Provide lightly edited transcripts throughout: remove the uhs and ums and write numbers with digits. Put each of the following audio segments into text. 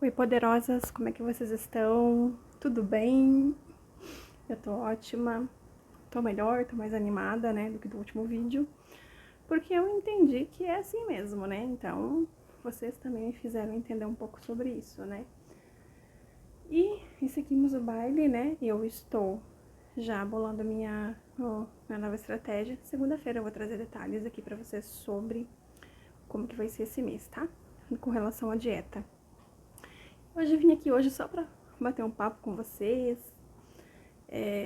Oi, poderosas, como é que vocês estão? Tudo bem? Eu tô ótima, tô melhor, tô mais animada, né, do que do último vídeo, porque eu entendi que é assim mesmo, né? Então, vocês também me fizeram entender um pouco sobre isso, né? E seguimos o baile, né? E eu estou já bolando minha nova estratégia. Segunda-feira eu vou trazer detalhes aqui pra vocês sobre como que vai ser esse mês, tá? Com relação à dieta. Hoje eu vim aqui hoje só pra bater um papo com vocês.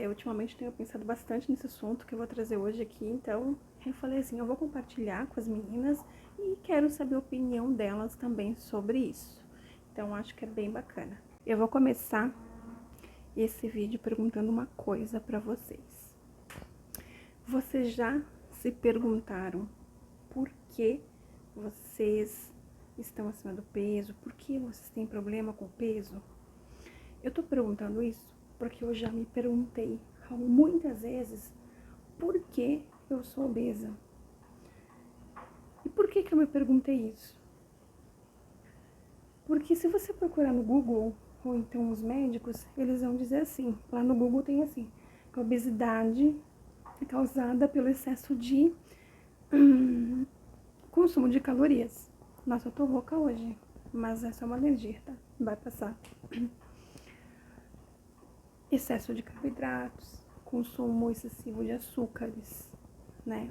Ultimamente tenho pensado bastante nesse assunto que eu vou trazer hoje aqui, então eu falei assim, eu vou compartilhar com as meninas e quero saber a opinião delas também sobre isso. Então acho que é bem bacana. Eu vou começar esse vídeo perguntando uma coisa pra vocês. Vocês já se perguntaram por que vocês estão acima do peso? Por que vocês têm problema com o peso? Eu tô perguntando isso porque eu já me perguntei muitas vezes por que eu sou obesa. E por que eu me perguntei isso? Porque se você procurar no Google, ou então os médicos, eles vão dizer assim, lá no Google tem assim, que a obesidade é causada pelo excesso de consumo de calorias. Nossa, eu tô rouca hoje, mas é só uma alergia, tá? Vai passar. Excesso de carboidratos, consumo excessivo de açúcares, né?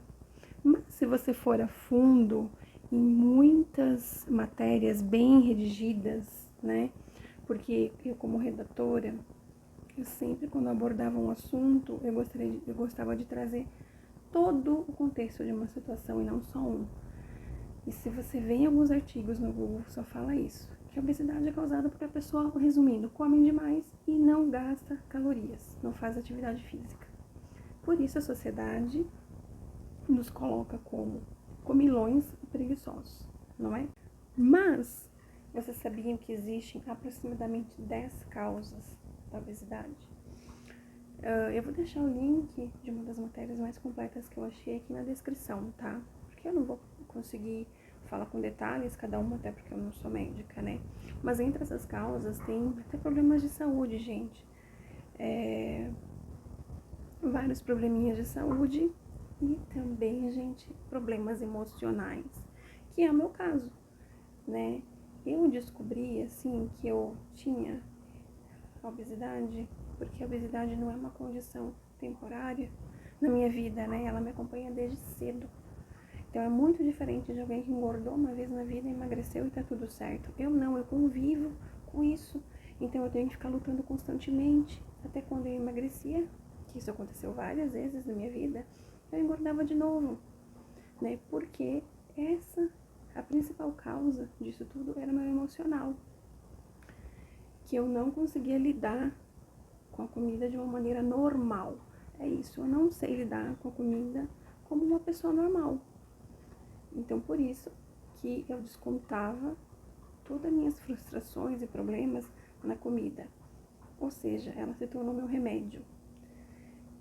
Mas se você for a fundo em muitas matérias bem redigidas, né? Porque eu como redatora, eu sempre quando abordava um assunto, eu gostava de trazer todo o contexto de uma situação e não só um. E se você vê em alguns artigos no Google, só fala isso, que a obesidade é causada porque a pessoa, resumindo, come demais e não gasta calorias, não faz atividade física. Por isso a sociedade nos coloca como comilões e preguiçosos, não é? Mas vocês sabiam que existem aproximadamente 10 causas da obesidade? Eu vou deixar o link de uma das matérias mais completas que eu achei aqui na descrição, tá? Porque eu não vou conseguir falar com detalhes cada uma, até porque eu não sou médica, né? Mas entre essas causas tem até problemas de saúde, gente. Vários probleminhas de saúde e também, gente, problemas emocionais, que é o meu caso, né? Eu descobri, assim, que eu tinha obesidade, porque a obesidade não é uma condição temporária na minha vida, né? Ela me acompanha desde cedo. Então é muito diferente de alguém que engordou uma vez na vida, emagreceu e tá tudo certo. Eu não, eu convivo com isso. Então eu tenho que ficar lutando constantemente. Até quando eu emagrecia, que isso aconteceu várias vezes na minha vida, eu engordava de novo, né? Porque a principal causa disso tudo era meu emocional. Que eu não conseguia lidar com a comida de uma maneira normal. É isso, eu não sei lidar com a comida como uma pessoa normal. Então, por isso que eu descontava todas as minhas frustrações e problemas na comida. Ou seja, ela se tornou meu remédio.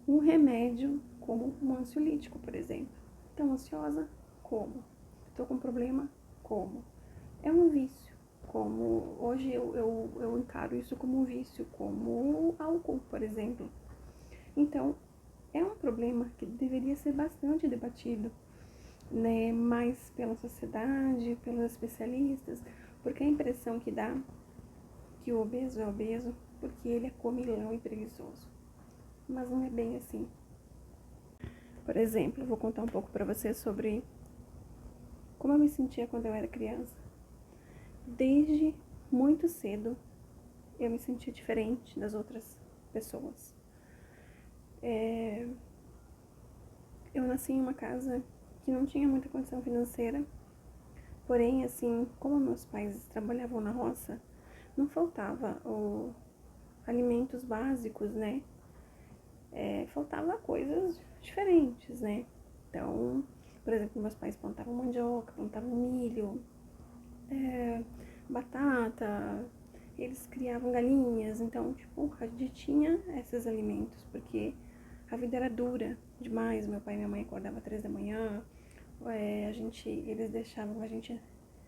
Um remédio como um ansiolítico, por exemplo. Então, ansiosa, como? Estou com problema, como? É um vício. Como hoje eu encaro isso como um vício, como álcool, por exemplo. Então, é um problema que deveria ser bastante debatido, né, mais pela sociedade, pelos especialistas, porque a impressão que dá que o obeso é obeso porque ele é comilão e preguiçoso. Mas não é bem assim. Por exemplo, eu vou contar um pouco pra vocês sobre como eu me sentia quando eu era criança. Desde muito cedo, eu me sentia diferente das outras pessoas. Eu nasci em uma casa que não tinha muita condição financeira, porém, assim, como meus pais trabalhavam na roça, não faltava alimentos básicos, né? Faltava coisas diferentes, né? Então, por exemplo, meus pais plantavam mandioca, plantavam milho, batata, eles criavam galinhas, então, tipo, a gente tinha esses alimentos, porque a vida era dura demais. Meu pai e minha mãe acordavam às 3 da manhã, eles deixavam a gente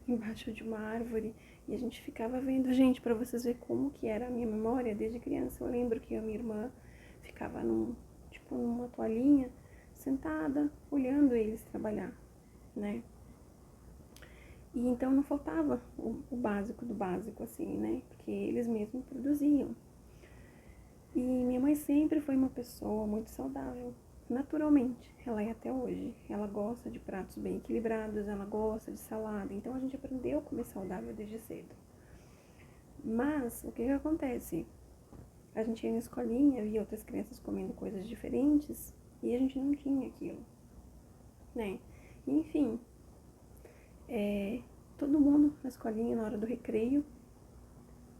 embaixo de uma árvore E a gente ficava vendo, gente, pra vocês verem como que era a minha memória desde criança. Eu lembro que a minha irmã ficava numa toalhinha, sentada, olhando eles trabalhar, né? E então não faltava o básico do básico, assim, né? Porque eles mesmos produziam. E minha mãe sempre foi uma pessoa muito saudável, naturalmente. Ela é até hoje. Ela gosta de pratos bem equilibrados, ela gosta de salada. Então a gente aprendeu a comer saudável desde cedo. Mas o que acontece? A gente ia na escolinha, via outras crianças comendo coisas diferentes e a gente não tinha aquilo, né? Enfim, todo mundo na escolinha, na hora do recreio,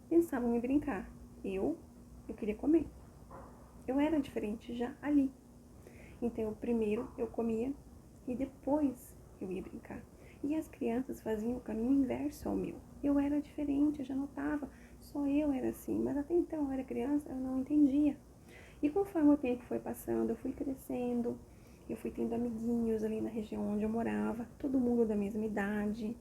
pensava em brincar. Eu queria comer. Eu era diferente já ali. Então, primeiro eu comia e depois eu ia brincar. E as crianças faziam o caminho inverso ao meu. Eu era diferente, eu já notava. Só eu era assim. Mas até então eu era criança, eu não entendia. E conforme o tempo foi passando, eu fui crescendo. Eu fui tendo amiguinhos ali na região onde eu morava. Todo mundo da mesma idade,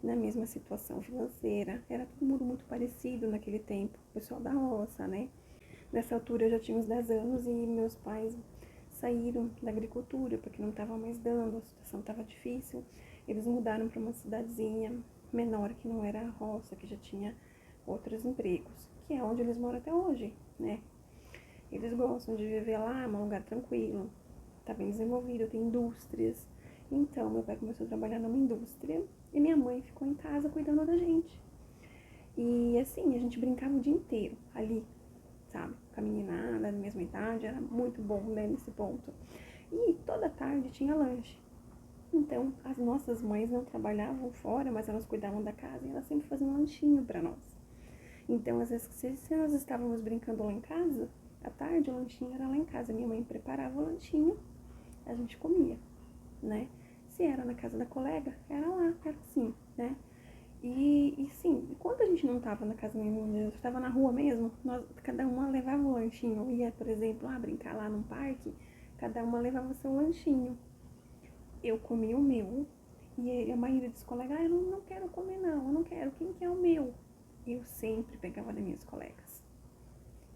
na mesma situação financeira. Era todo mundo muito parecido naquele tempo. O pessoal da roça, né? Nessa altura eu já tinha uns 10 anos e meus pais saíram da agricultura porque não estava mais dando, a situação estava difícil. Eles mudaram para uma cidadezinha menor que não era a roça, que já tinha outros empregos, que é onde eles moram até hoje, né? Eles gostam de viver lá, é um lugar tranquilo, tá bem desenvolvido, tem indústrias. Então, meu pai começou a trabalhar numa indústria e minha mãe ficou em casa cuidando da gente. E assim, a gente brincava o dia inteiro ali, sabe? Com a meninada da mesma idade, era muito bom, né, nesse ponto. E toda tarde tinha lanche. Então, as nossas mães não trabalhavam fora, mas elas cuidavam da casa e elas sempre faziam um lanchinho para nós. Então, às vezes, se nós estávamos brincando lá em casa, à tarde o lanchinho era lá em casa. Minha mãe preparava o lanchinho, a gente comia, né? Se era na casa da colega, era lá, era assim, né? E sim, quando a gente não estava na casa nenhuma, estava na rua mesmo, cada uma levava um lanchinho. Ia, por exemplo, brincar lá num parque, cada uma levava seu lanchinho. Eu comia o meu e a maioria dos colegas, eu não quero comer não, eu não quero, quem quer o meu? Eu sempre pegava das minhas colegas.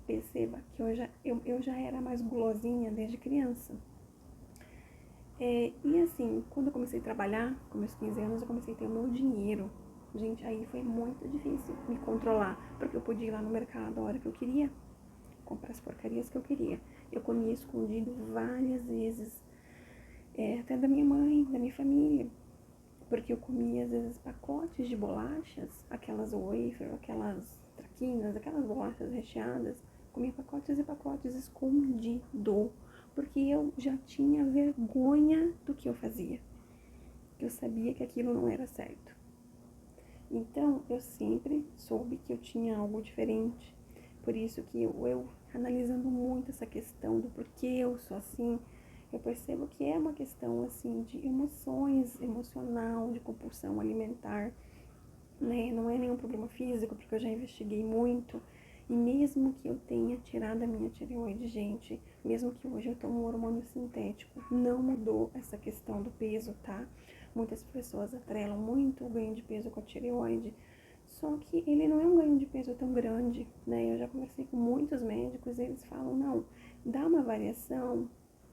Perceba que eu já era mais gulosinha desde criança. E assim, quando eu comecei a trabalhar, com meus 15 anos, eu comecei a ter o meu dinheiro. Gente, aí foi muito difícil me controlar, porque eu podia ir lá no mercado a hora que eu queria, comprar as porcarias que eu queria. Eu comia escondido várias vezes, até da minha mãe, da minha família, porque eu comia às vezes pacotes de bolachas, aquelas wafer, aquelas traquinas, aquelas bolachas recheadas, comia pacotes e pacotes escondido, porque eu já tinha vergonha do que eu fazia. Eu sabia que aquilo não era certo. Então, eu sempre soube que eu tinha algo diferente. Por isso que eu analisando muito essa questão do porquê eu sou assim, eu percebo que é uma questão, assim, de emoções, emocional, de compulsão alimentar, né? Não é nenhum problema físico, porque eu já investiguei muito. E mesmo que eu tenha tirado a minha tireoide, gente, mesmo que hoje eu tome um hormônio sintético, não mudou essa questão do peso, tá? Muitas pessoas atrelam muito o ganho de peso com a tireoide, só que ele não é um ganho de peso tão grande, né? Eu já conversei com muitos médicos e eles falam, não, dá uma variação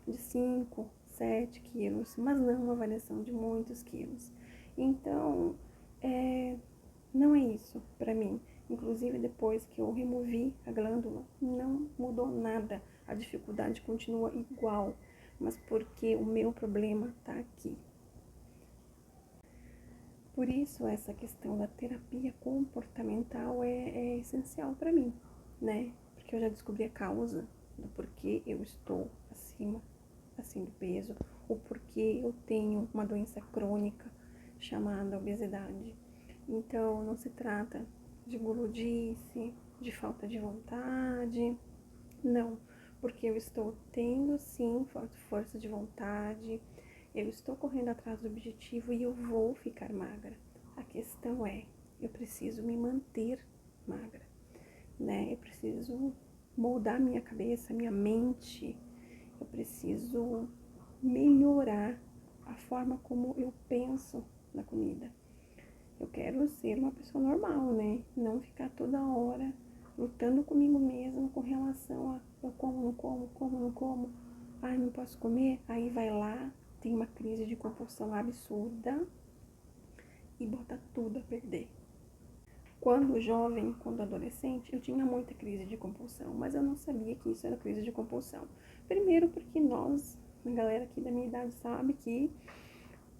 de 5, 7 quilos, mas não uma variação de muitos quilos. Então, não é isso pra mim. Inclusive, depois que eu removi a glândula, não mudou nada. A dificuldade continua igual, mas porque o meu problema tá aqui. Por isso, essa questão da terapia comportamental é essencial para mim, né? Porque eu já descobri a causa do porquê eu estou acima, assim, do peso, o porquê eu tenho uma doença crônica chamada obesidade. Então, não se trata de guludice, de falta de vontade, não, porque eu estou tendo sim força de vontade, eu estou correndo atrás do objetivo e eu vou ficar magra. A questão é, eu preciso me manter magra, né? Eu preciso moldar minha cabeça, minha mente, eu preciso melhorar a forma como eu penso na comida. Eu quero ser uma pessoa normal, né? Não ficar toda hora lutando comigo mesma com relação a eu como, não como, como, não como. Ai, não posso comer. Aí vai lá, tem uma crise de compulsão absurda e bota tudo a perder. Quando jovem, quando adolescente, eu tinha muita crise de compulsão, mas eu não sabia que isso era crise de compulsão. Primeiro porque nós, a galera aqui da minha idade sabe que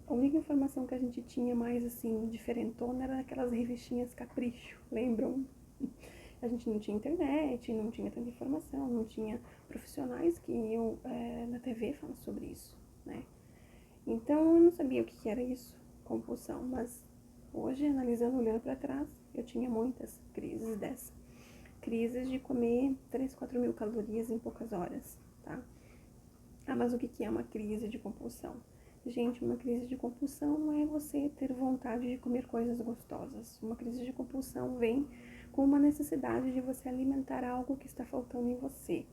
a única informação que a gente tinha mais, assim, diferentona era aquelas revistinhas Capricho, lembram? A gente não tinha internet, não tinha tanta informação, não tinha profissionais que iam na TV falar sobre isso, né? Então, eu não sabia o que era isso, compulsão, mas hoje, analisando, olhando para trás, eu tinha muitas crises dessa. Crises de comer 3, 4 mil calorias em poucas horas, tá? Ah, mas o que é uma crise de compulsão? Gente, uma crise de compulsão não é você ter vontade de comer coisas gostosas. Uma crise de compulsão vem com uma necessidade de você alimentar algo que está faltando em você.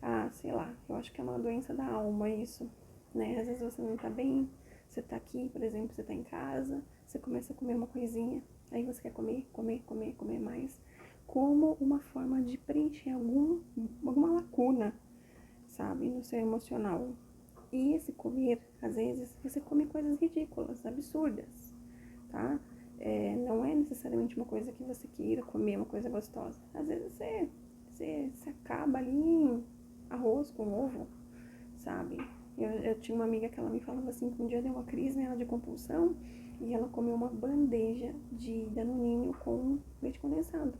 Ah, sei lá, eu acho que é uma doença da alma isso, né? Às vezes você não tá bem, você tá aqui, por exemplo, você tá em casa, você começa a comer uma coisinha, aí você quer comer, comer, comer, comer mais, como uma forma de preencher alguma lacuna, sabe, no seu emocional. E esse comer, às vezes, você come coisas ridículas, absurdas, tá? Não é necessariamente uma coisa que você queira comer, uma coisa gostosa. Às vezes você acaba ali em arroz com ovo, sabe? Eu tinha uma amiga que ela me falava assim, que um dia deu uma crise nela de compulsão e ela comeu uma bandeja de danoninho com leite condensado.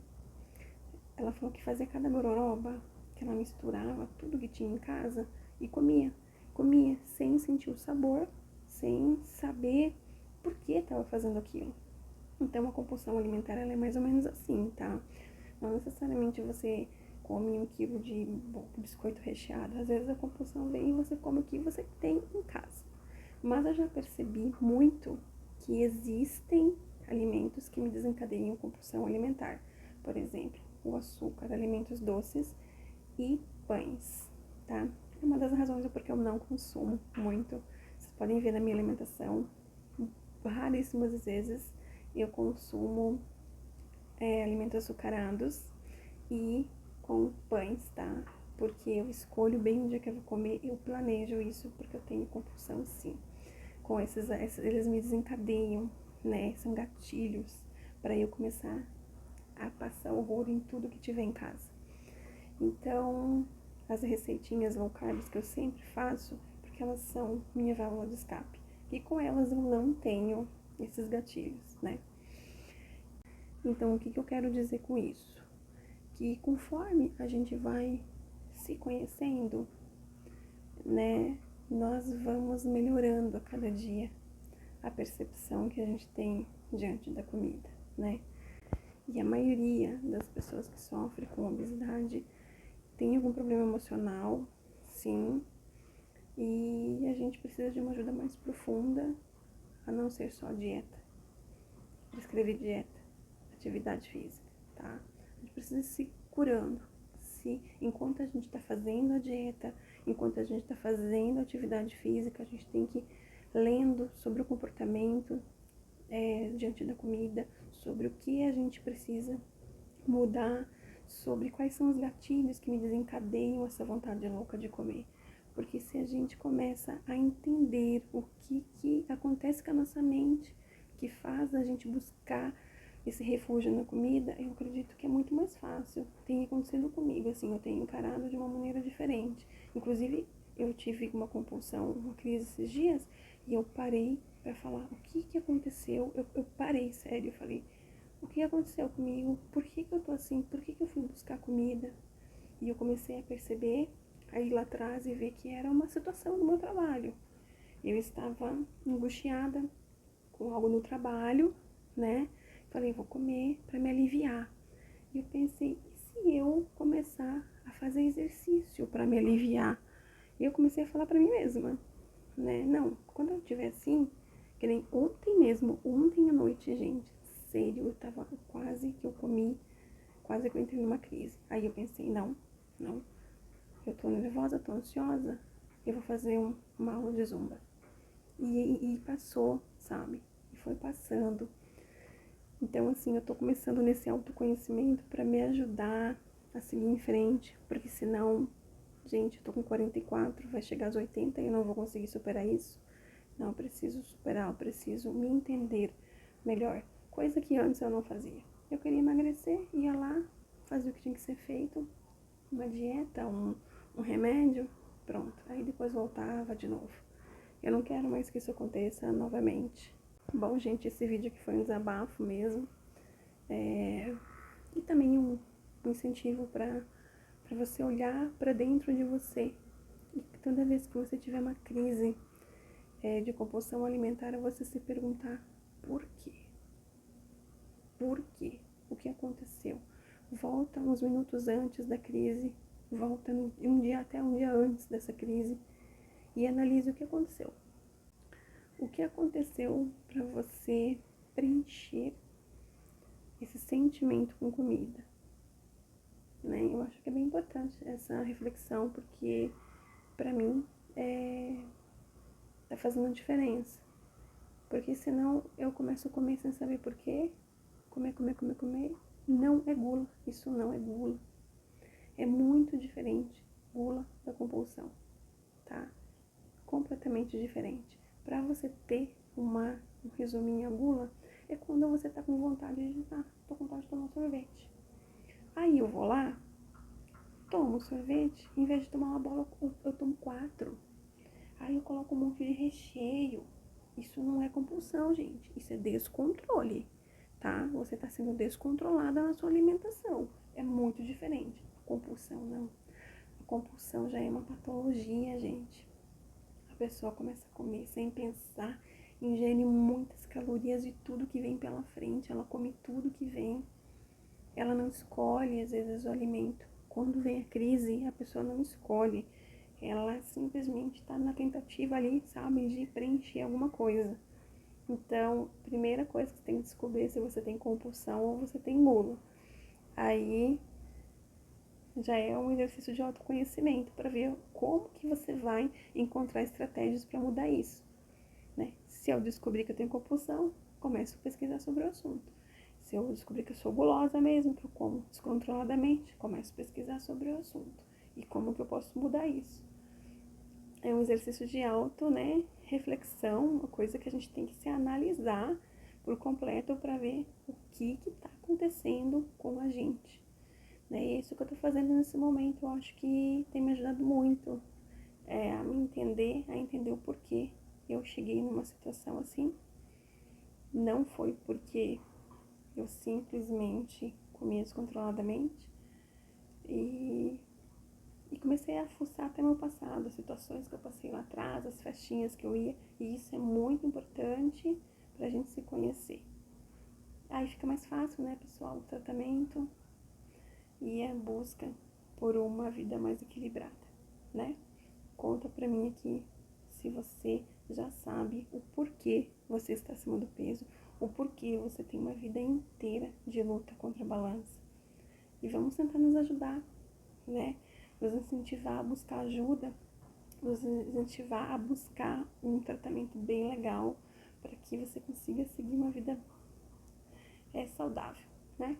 Ela falou que fazia cada gororoba, que ela misturava tudo que tinha em casa e comia. Comia sem sentir o sabor, sem saber por que estava fazendo aquilo. Então, a compulsão alimentar ela é mais ou menos assim, tá? Não necessariamente você come 1 quilo de biscoito recheado. Às vezes a compulsão vem e você come o que você tem em casa. Mas eu já percebi muito que existem alimentos que me desencadeiam compulsão alimentar. Por exemplo, o açúcar, alimentos doces e pães, tá? É uma das razões é porque eu não consumo muito. Vocês podem ver na minha alimentação, raríssimas vezes eu consumo alimentos açucarados e com pães, tá? Porque eu escolho bem o dia que eu vou comer, eu planejo isso porque eu tenho compulsão sim. Com eles me desencadeiam, né? São gatilhos para eu começar a passar horror em tudo que tiver em casa. Então, as receitinhas low carbs que eu sempre faço, porque elas são minha válvula de escape. E com elas eu não tenho esses gatilhos, né? Então, o que eu quero dizer com isso? Que conforme a gente vai se conhecendo, né, nós vamos melhorando a cada dia a percepção que a gente tem diante da comida, né? E a maioria das pessoas que sofrem com obesidade tem algum problema emocional, sim, e a gente precisa de uma ajuda mais profunda, a não ser só dieta, prescrever dieta, atividade física, tá? A gente precisa se curando, enquanto a gente está fazendo a dieta, enquanto a gente está fazendo a atividade física, a gente tem que ir lendo sobre o comportamento diante da comida, sobre o que a gente precisa mudar, sobre quais são os gatilhos que me desencadeiam essa vontade louca de comer. Porque se a gente começa a entender o que acontece com a nossa mente, que faz a gente buscar esse refúgio na comida, eu acredito que é muito mais fácil. Tem acontecido comigo, assim, eu tenho encarado de uma maneira diferente. Inclusive, eu tive uma compulsão, uma crise esses dias, e eu parei para falar o que aconteceu. Eu parei, sério, eu falei, o que aconteceu comigo? Por que eu tô assim? Por que eu fui buscar comida? E eu comecei a perceber, a ir lá atrás e ver que era uma situação do meu trabalho. Eu estava angustiada com algo no trabalho, né? Falei, vou comer para me aliviar. E eu pensei, e se eu começar a fazer exercício para me aliviar? E eu comecei a falar para mim mesma, né? Não, quando eu estiver assim, que nem ontem mesmo, ontem à noite, gente, sério, eu tava quase que eu comi, quase que eu entrei numa crise. Aí eu pensei, não, eu tô nervosa, tô ansiosa, eu vou fazer uma aula de zumba. E passou, sabe? E foi passando. Então, assim, eu tô começando nesse autoconhecimento para me ajudar a seguir em frente, porque senão, gente, eu tô com 44, vai chegar aos 80 e eu não vou conseguir superar isso. Não, eu preciso superar, eu preciso me entender melhor. Coisa que antes eu não fazia. Eu queria emagrecer, ia lá, fazia o que tinha que ser feito, uma dieta, um remédio, pronto. Aí depois voltava de novo. Eu não quero mais que isso aconteça novamente. Bom, gente, esse vídeo aqui foi um desabafo mesmo. E também um incentivo para você olhar para dentro de você. E toda vez que você tiver uma crise de compulsão alimentar, você se perguntar por quê? Por quê? O que aconteceu? Volta uns minutos antes da crise, volta até um dia antes dessa crise e analise o que aconteceu. O que aconteceu para você preencher esse sentimento com comida? Né? Eu acho que é bem importante essa reflexão, porque para mim tá fazendo diferença. Porque senão eu começo a comer sem saber porquê. Comer. Não é gula. Isso não é gula. É muito diferente gula da compulsão, tá? Completamente diferente. Para você ter um resuminho, a gula é quando você tá com vontade de tô com vontade de tomar sorvete. Aí eu vou lá, tomo sorvete, em vez de tomar uma bola, eu tomo 4. Aí eu coloco um monte de recheio. Isso não é compulsão, gente. Isso é descontrole, tá? Você tá sendo descontrolada na sua alimentação. É muito diferente. Compulsão, não. A compulsão já é uma patologia, gente. A pessoa começa a comer sem pensar, ingere muitas calorias de tudo que vem pela frente. Ela come tudo que vem. Ela não escolhe, às vezes, o alimento. Quando vem a crise, a pessoa não escolhe. Ela simplesmente está na tentativa ali, sabe, de preencher alguma coisa. Então, primeira coisa que você tem que descobrir é se você tem compulsão ou você tem gula. Aí já é um exercício de autoconhecimento para ver como que você vai encontrar estratégias para mudar isso, né? Se eu descobrir que eu tenho compulsão, começo a pesquisar sobre o assunto. Se eu descobrir que eu sou gulosa mesmo, que eu como descontroladamente, começo a pesquisar sobre o assunto. E como que eu posso mudar isso? É um exercício de né, reflexão, uma coisa que a gente tem que se analisar por completo para ver o que está acontecendo com a gente. Né? E é isso que eu estou fazendo nesse momento, eu acho que tem me ajudado muito a me entender, a entender o porquê eu cheguei numa situação assim. Não foi porque eu simplesmente comia descontroladamente e comecei a fuçar até meu passado, as situações que eu passei lá atrás, as festinhas que eu ia, e isso é muito importante pra gente se conhecer. Aí fica mais fácil, né, pessoal, o tratamento e a busca por uma vida mais equilibrada, né? Conta pra mim aqui se você já sabe o porquê você está acima do peso, o porquê você tem uma vida inteira de luta contra a balança. E vamos tentar nos ajudar, né? Nos incentivar a buscar ajuda, nos incentivar a buscar um tratamento bem legal para que você consiga seguir uma vida saudável, né?